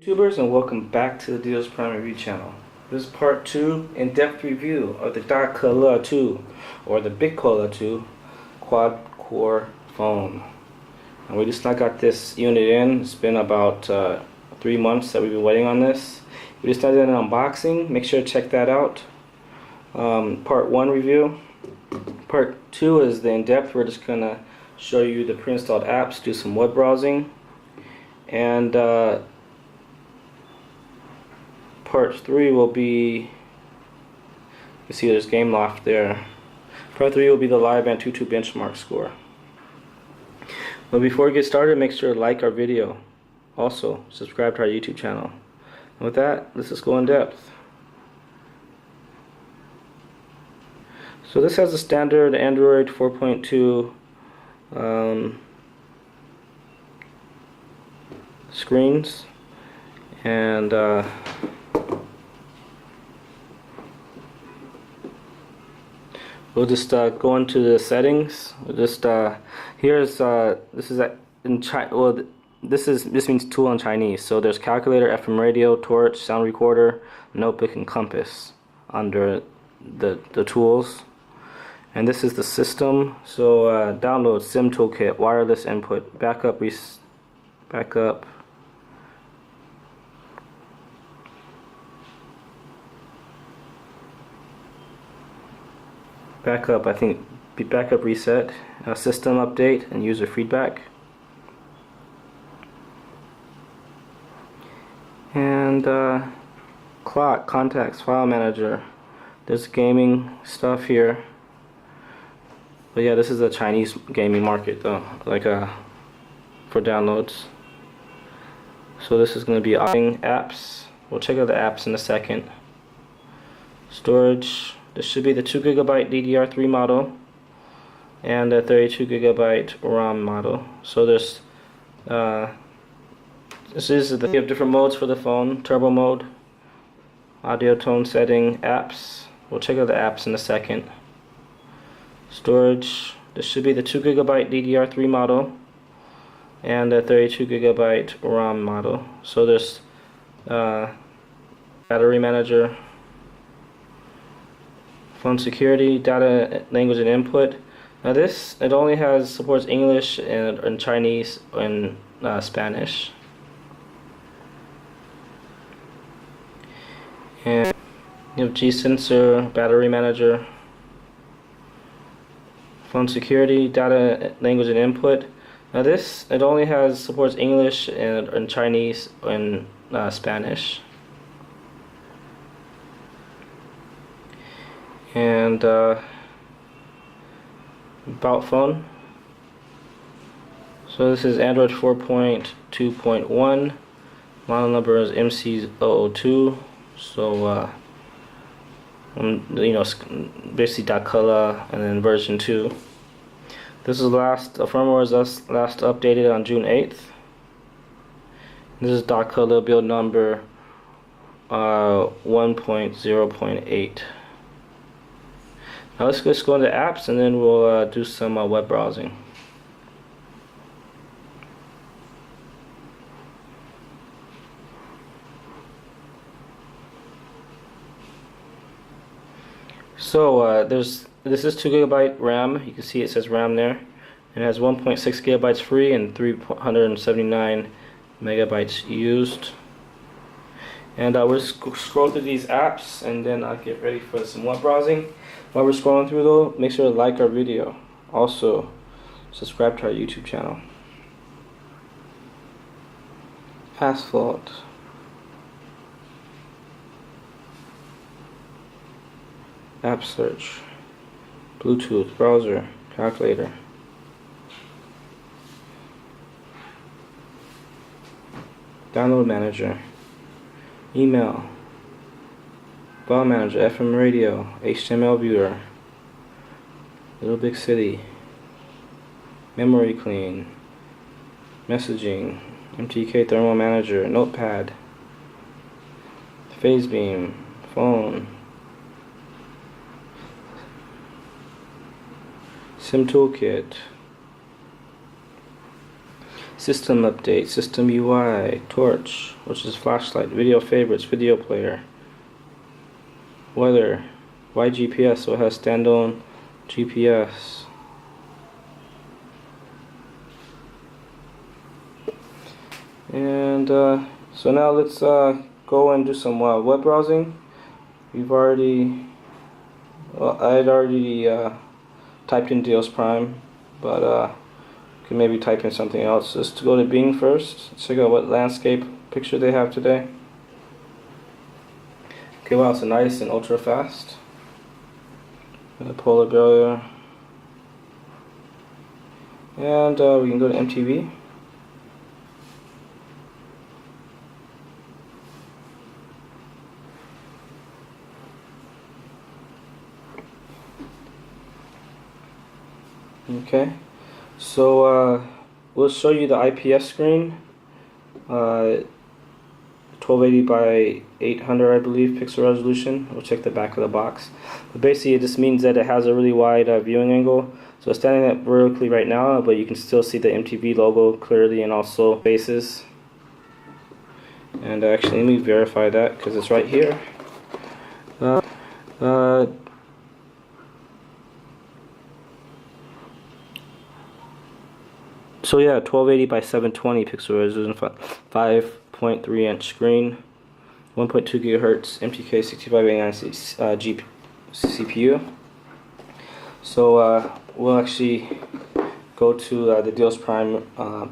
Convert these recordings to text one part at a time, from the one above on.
YouTubers, and welcome back to the Deals Prime Review channel. This is part 2 in-depth review of the Dakkala 2 or the Bitcola 2 quad core phone. And we just now got this unit in. It's been about 3 months that we've been waiting on this. We just did an unboxing. Make sure to check that out. Part 1 review. Part 2 is the in-depth. We're just gonna show you the pre-installed apps, do some web browsing, and part 3 will be, you see there's Gameloft there. Part 3 will be the live Antutu benchmark score. But before we get started, make sure to like our video. Also, subscribe to our YouTube channel. And with that, let's just go in depth. So this has a standard Android 4.2 screens, and we'll just go into the settings. We'll just here's this is in China. Well, this means tool in Chinese. So there's calculator, FM radio, torch, sound recorder, notebook, and compass under the tools. And this is the system. So download SIM toolkit, wireless input, backup, backup. Backup, I think backup reset, system update, and user feedback. And clock, contacts, file manager. There's gaming stuff here. But yeah, this is a Chinese gaming market though, like for downloads. So this is going to be apps. We'll check out the apps in a second. Storage. This should be the 2GB DDR3 model and a 32GB ROM model. So there's this is the different modes for the phone. Turbo mode, audio tone setting, apps. We'll check out the apps in a second. Storage. This should be the 2GB DDR3 model and a 32GB ROM model. So there's battery manager, phone security, data, language, and input. Now this, it only supports English and Chinese and Spanish. And you have G-sensor, battery manager, phone security, data, language, and input. Now this, it only supports English and Chinese and Spanish. And about phone. So this is Android 4.2.1. Model number is MC002. So you know, basically Dakkala, and then version 2. This is firmware was last updated on June 8th. This is Dakkala build number 1.0.8. Now let's just go into apps, and then we'll do some web browsing. So this is 2GB RAM. You can see it says RAM there. It has 1.6 gigabytes free and 379 megabytes used. And we'll scroll through these apps, and then I'll get ready for some web browsing. While we're scrolling through though, make sure to like our video. Also, subscribe to our YouTube channel. Asphalt. App search. Bluetooth, browser, calculator. Download manager. Email. File manager, FM radio, HTML viewer, Little Big City, memory clean, messaging, MTK thermal manager, notepad, phase beam, phone, SIM toolkit. System update, system UI, torch, which is flashlight, video favorites, video player, weather, why GPS, so it has standalone GPS. And so now let's go and do some web browsing. We've already, well, I had already typed in Deos Prime, but can maybe type in something else. Just to go to Bing first. Let's check out what landscape picture they have today. Okay, wow, so nice and ultra fast. And the polar bear. And we can go to MTV. Okay, so we'll show you the IPS screen, 1280 by 800, I believe, pixel resolution. We'll check the back of the box. But basically, it just means that it has a really wide viewing angle. So it's standing up vertically right now, but you can still see the MTV logo clearly, and also faces. And actually, let me verify that because it's right here. So yeah, 1280 by 720 pixel resolution, 5.3 inch screen, 1.2 gigahertz MTK 6589 CPU. So we'll actually go to the Deos Prime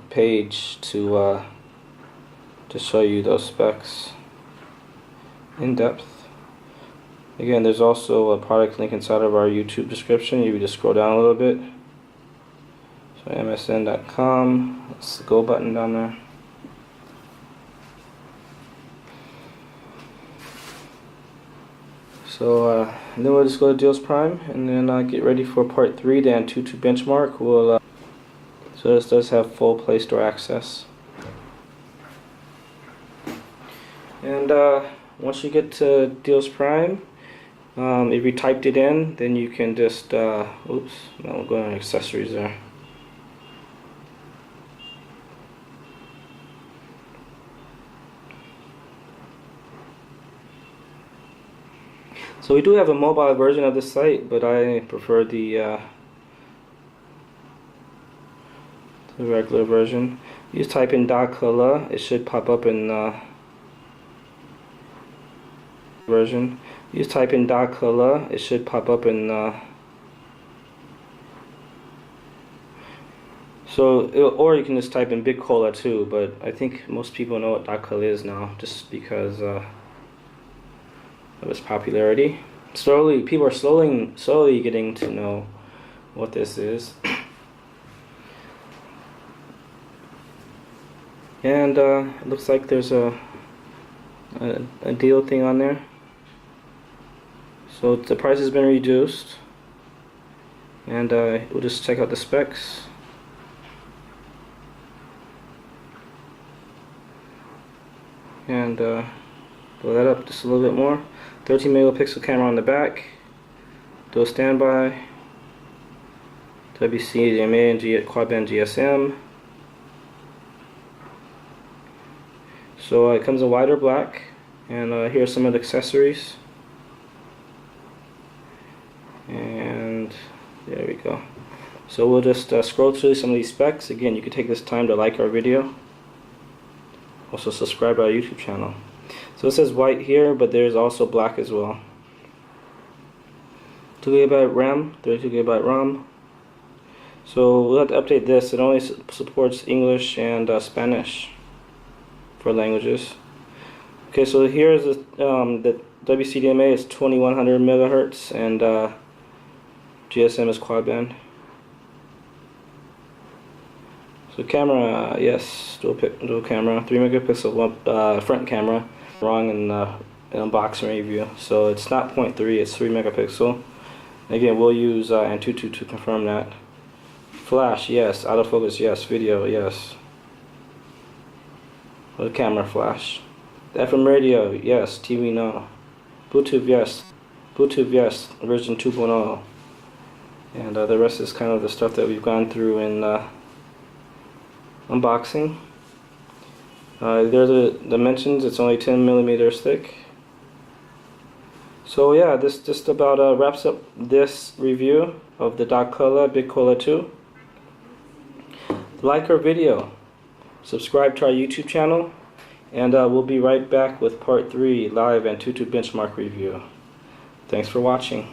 page to show you those specs in depth. Again, there's also a product link inside of our YouTube description. You just scroll down a little bit. So msn.com, that's the go button down there. So and then we'll just go to Deos Prime, and then get ready for part 3, the Antutu benchmark. We'll so this does have full Play Store access. And once you get to Deos Prime, if you typed it in, then you can just oops, no, we'll go to accessories there. So we do have a mobile version of the site, but I prefer the regular version. You just type in Dakala, it should pop up in version. You just type in Dakala, it should pop up in or you can just type in Big Cola too, but I think most people know what Dakala is now, just because of its popularity. People are slowly getting to know what this is. And it looks like there's a deal thing on there. So the price has been reduced, and we'll just check out the specs. And blow that up just a little bit more. 13 megapixel camera on the back, dual standby, WCDMA and quad-band GSM. So it comes in white or black, and here are some of the accessories. And there we go. So we'll just scroll through some of these specs. Again, you can take this time to like our video. Also subscribe to our YouTube channel. So it says white here, but there's also black as well. 2 GB RAM, 32 GB ROM. So we'll have to update this. It only supports English and Spanish for languages. Okay, so here's the WCDMA is 2100 megahertz, and GSM is quad band. So camera, yes, dual camera, 3 megapixel front camera. Wrong in unboxing review, so it's not 0.3, it's 3 megapixel. Again, we'll use Antutu to confirm that. Flash, yes. Autofocus, yes. Video, yes. The camera flash. The FM radio, yes. TV, no. Bluetooth, yes. Bluetooth, yes. Version 2.0. And the rest is kind of the stuff that we've gone through in unboxing. There are the dimensions. It's only 10 millimeters thick. So yeah, this just about wraps up this review of the Dark Color Big Cola 2. Like our video, subscribe to our YouTube channel, and we'll be right back with part 3 live AnTuTu benchmark review. Thanks for watching.